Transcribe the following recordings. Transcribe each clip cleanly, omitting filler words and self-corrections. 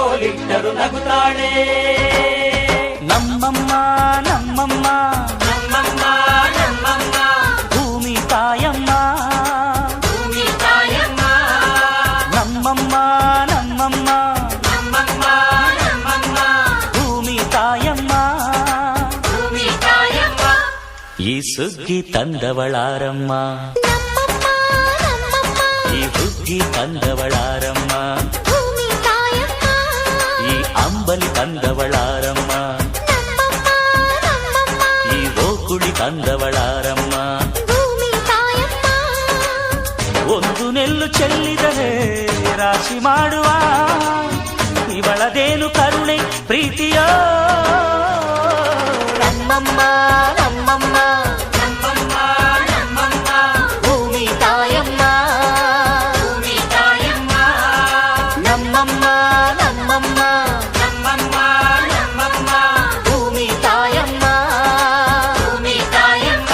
ಕೋಲಿಟ್ಟರು ನಗುತ್ತಾಳೆ. ನಮ್ಮಮ್ಮ ನಮ್ಮಮ್ಮ ನಮ್ಮಮ್ಮ ನಮ್ಮಮ್ಮ ಭೂಮಿ ತಾಯಮ್ಮ, ಭೂಮಿ ತಾಯಮ್ಮ. ನಮ್ಮಮ್ಮ ನಮ್ಮಮ್ಮ ನಮ್ಮಮ್ಮ ನಮ್ಮಮ್ಮ ಭೂಮಿ ತಾಯಮ್ಮ. ಭೂಮಿ ತಾಯಮ್ಮ. ಈ ಸುಗ್ಗಿ ತಂದವಳಾರಮ್ಮ, ಈ ಹುಗ್ಗಿ ತಂದವಳಾರಮ್ಮ, ಈ ಅಂಬಲಿ ತಂದವಳಾರಮ್ಮ, ಈ ಓಕುಳಿ ತಂದವಳಾರಮ್ಮ. ಒಂದು ನೆಲ್ಲು ಚೆಲ್ಲಿದರೆ ರಾಶಿ ಮಾಡುವ ಇವಳದೇನು ಕರುಣೆ ಪ್ರೀತಿಯೋ. ನಮ್ಮಮ್ಮ ನಮ್ಮಮ್ಮ ನಮ್ಮಮ್ಮ ನಮ್ಮಮ್ಮ ಭೂಮಿ ತಾಯಮ್ಮ, ಭೂಮಿ ತಾಯಮ್ಮ. ನಮ್ಮಮ್ಮ ನಮ್ಮಮ್ಮ ನಮ್ಮಮ್ಮ ನಮ್ಮಮ್ಮ ಭೂಮಿ ತಾಯಮ್ಮ. ಭೂಮಿ ತಾಯಮ್ಮ.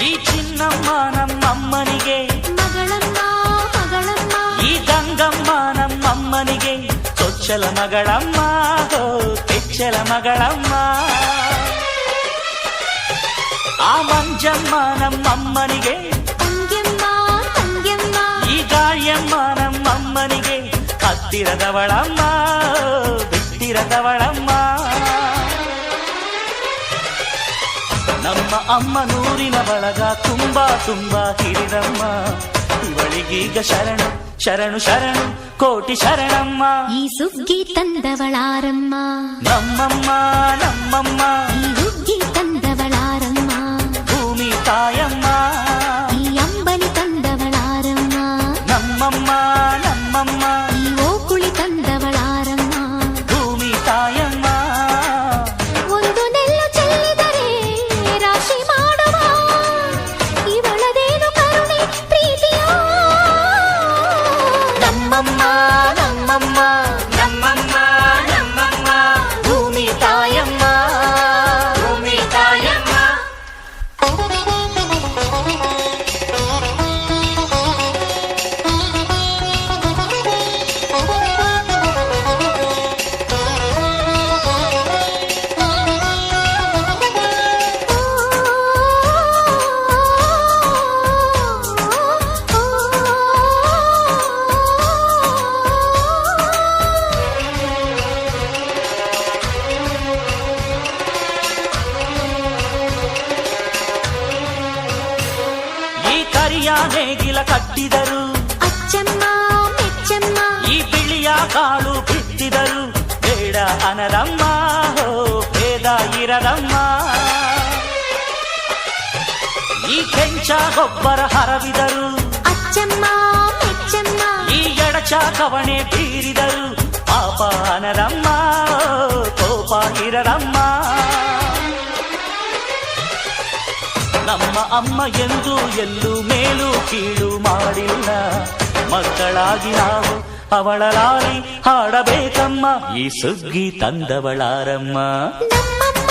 ಈ ಚಿನ್ನಮ್ಮ ನಮ್ಮಮ್ಮನಿಗೆ, ಈ ಗಂಗಮ್ಮ ನಮ್ಮಮ್ಮನಿಗೆ ಚೊಚ್ಚಲ ಮಗಳಮ್ಮ, ಕೆಚ್ಚಲ ಮಗಳಮ್ಮ. ಆ ಮಂಜಮ್ಮ ನಮ್ಮಮ್ಮನಿಗೆ, ಈ ಗಾಳಿಯಮ್ಮ ನಮ್ಮಮ್ಮನಿಗೆ ಹತ್ತಿರದವಳಮ್ಮ, ಬಿಟ್ಟಿರದವಳಮ್ಮ. ನಮ್ಮ ಅಮ್ಮ ನೂರಿನ ಬಳಗ ತುಂಬಾ ತುಂಬಾ ಹಿರಿದಮ್ಮ, ಇವಳಿಗೀಗ ಶರಣು ಶರಣು ಶರಣು ಕೋಟಿ ಶರಣಮ್ಮ. ಈ ಸುಗ್ಗಿ ತಂದವಳಾರಮ್ಮ, ನಮ್ಮಮ್ಮ ನಮ್ಮಮ್ಮ ಈ ಹುಗ್ಗಿ ತಂದವಳಾರಮ್ಮ, ಭೂಮಿ ತಾಯಮ್ಮ, ಈ ಅಂಬಲಿ ತಂದವಳಾರಮ್ಮ, ನಮ್ಮಮ್ಮ ನಮ್ಮಮ್ಮ ಈ ಓಕುಳಿ ತಂದವಳಾರಮ್ಮ. ಭೂಮಿ ತಾಯಮ್ಮ. ಒಂದು ನೆಲ್ಲು ಚೆಲ್ಲಿದರೆ ರಾಶಿ ಮಾಡುವ ಇವಳದೇನು ಕರುಣೆ ಪ್ರೀತಿಯೋ. ನಮ್ಮಮ್ಮ ನಮ್ಮಮ್ಮ ನಮ್ಮಮ್ಮ ನಮ್ಮಮ್ಮ ಭೂಮಿ ತಾಯಮ್ಮ, ಭೂಮಿ ತಾಯಮ್ಮ. ಈ ಕರಿಯ ನೇಗಿಲ ಕಟ್ಟಿದರು, ಅಚ್ಚಮ್ಮ ಮೆಚ್ಚಮ್ಮ, ಈ ಬಿಳಿಯ ಕಾಳು ಬಿತ್ತಿದರು, ಬೇಡ ಅನರಮ್ಮ, ಭೇದ ಇರದಮ್ಮ. ಈ ಕೆಂಚ ಗೊಬ್ಬರ ಹರವಿದರು, ಅಚ್ಚಮ್ಮ ಮೆಚ್ಚಮ್ಮ, ಈ ಎಡಚ ಕವಣೆ ಬೀರಿದರು, ಪಾಪ ಅನರಮ್ಮ, ಕೋಪ ಇರದಮ್ಮ. ನಮ್ಮ ಅಮ್ಮ ಎಂದು ಎಲ್ಲೂ ಮೇಲು ಕೀಳು ಮಾಡಿಲ್ಲ, ಮಕ್ಕಳಾಗಿ ನಾವು ಅವಳ ಲಾಲಿ ಹಾಡಬೇಕಮ್ಮ. ಈ ಸುಗ್ಗಿ ತಂದವಳಾರಮ್ಮ, ನಮ್ಮಮ್ಮ